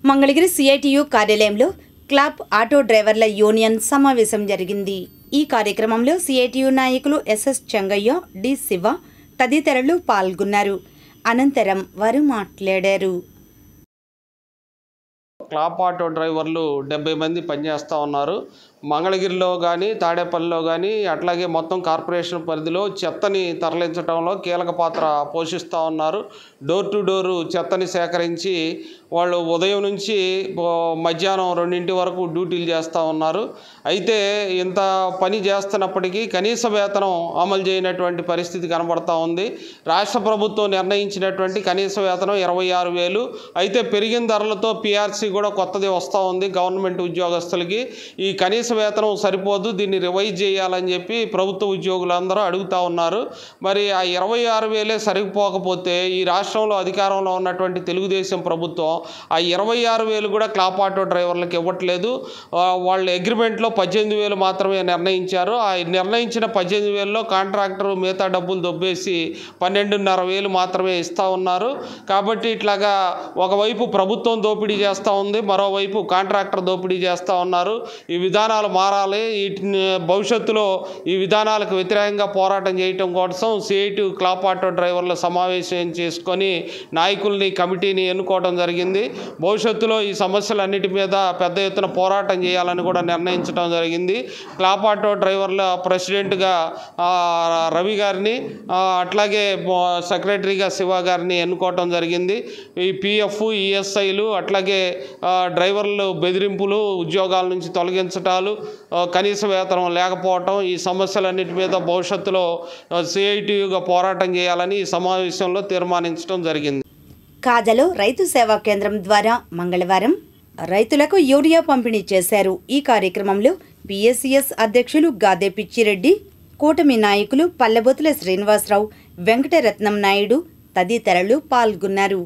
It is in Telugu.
మంగళగిరి సిఐటియు కార్యాలయంలో క్లబ్ ఆటో డ్రైవర్ల యూనియన్ సమావేశం జరిగింది. ఈ కార్యక్రమంలో సిఐటియు నాయకులు ఎస్ఎస్ చెంగయ్య, డి శివ తదితరులు పాల్గొన్నారు. అనంతరం వారు మాట్లాడారు. క్లబ్ ఆటో డ్రైవర్లు 70 మంది పనిచేస్తూ ఉన్నారు. మంగళగిరిలో కానీ తాడేపల్లిలో కానీ అట్లాగే మొత్తం కార్పొరేషన్ పరిధిలో చెత్తని తరలించడంలో కీలక పాత్ర పోషిస్తూ ఉన్నారు. డోర్ టు డోరు చెత్తని సేకరించి వాళ్ళు ఉదయం నుంచి మధ్యాహ్నం 2 వరకు డ్యూటీలు చేస్తూ ఉన్నారు. అయితే ఇంత పని చేస్తున్నప్పటికీ కనీస వేతనం అమలు చేయనటువంటి పరిస్థితి కనబడతా ఉంది. రాష్ట్ర ప్రభుత్వం నిర్ణయించినటువంటి కనీస వేతనం 26,000. అయితే పెరిగిన ధరలతో పిఆర్సీ కూడా కొత్తది వస్తూ ఉంది గవర్నమెంట్ ఉద్యోగస్తులకి. ఈ కనీస వేతనం సరిపోదు, దీన్ని రివైజ్ చేయాలని చెప్పి ప్రభుత్వ ఉద్యోగులందరూ అడుగుతూ ఉన్నారు. మరి ఆ 26,000 సరిపోకపోతే ఈ రాష్ట్రంలో అధికారంలో ఉన్నటువంటి తెలుగుదేశం ప్రభుత్వం ఆ 26,000 కూడా క్లబ్ ఆటో డ్రైవర్లకు ఇవ్వట్లేదు. వాళ్ళ అగ్రిమెంట్లో 18,000 మాత్రమే నిర్ణయించారు. ఆ నిర్ణయించిన 18,000లో కాంట్రాక్టర్ మిగతా డబ్బులు దొబ్బేసి 12,500 మాత్రమే ఇస్తూ ఉన్నారు. కాబట్టి ఇట్లాగా ఒకవైపు ప్రభుత్వం దోపిడీ చేస్తూ ఉంది, మరోవైపు కాంట్రాక్టర్ దోపిడీ చేస్తూ ఉన్నారు. ఈ విధానాలు మారాలి. భవిష్యత్తులో ఈ విధానాలకు వ్యతిరేకంగా పోరాటం చేయటం కోసం సిఐటియు క్లబ్ ఆటో డ్రైవర్ల సమావేశం చేసుకొని నాయకుల్ని కమిటీని ఎన్నుకోవడం జరిగింది. భవిష్యత్తులో ఈ సమస్యలన్నిటి మీద పెద్ద ఎత్తున పోరాటం చేయాలని కూడా నిర్ణయించడం జరిగింది. క్లబ్ ఆటో డ్రైవర్ల ప్రెసిడెంట్గా రవి గారిని, అట్లాగే సెక్రటరీగా శివ గారిని ఎన్నుకోవటం జరిగింది. ఈ పిఎఫ్, ఈఎస్ఐలు, అట్లాగే డ్రైవర్లు బెదిరింపులు, ఉద్యోగాల నుంచి తొలగించటాలు, కనీస వేతనం లేకపోవటం, ఈ సమస్యలన్నిటి మీద భవిష్యత్తులో సిఐటియుగా పోరాటం చేయాలని ఈ సమావేశంలో తీర్మానించడం జరిగింది. కాజలో రైతు సేవా కేంద్రం ద్వారా మంగళవారం రైతులకు యూరియా పంపిణీ చేశారు. ఈ కార్యక్రమంలో పిఎస్సిఎస్ అధ్యక్షులు గాదే పిచ్చిరెడ్డి, కూటమి నాయకులు పల్లెబొతుల శ్రీనివాసరావు, వెంకటరత్నం నాయుడు తదితరులు పాల్గొన్నారు.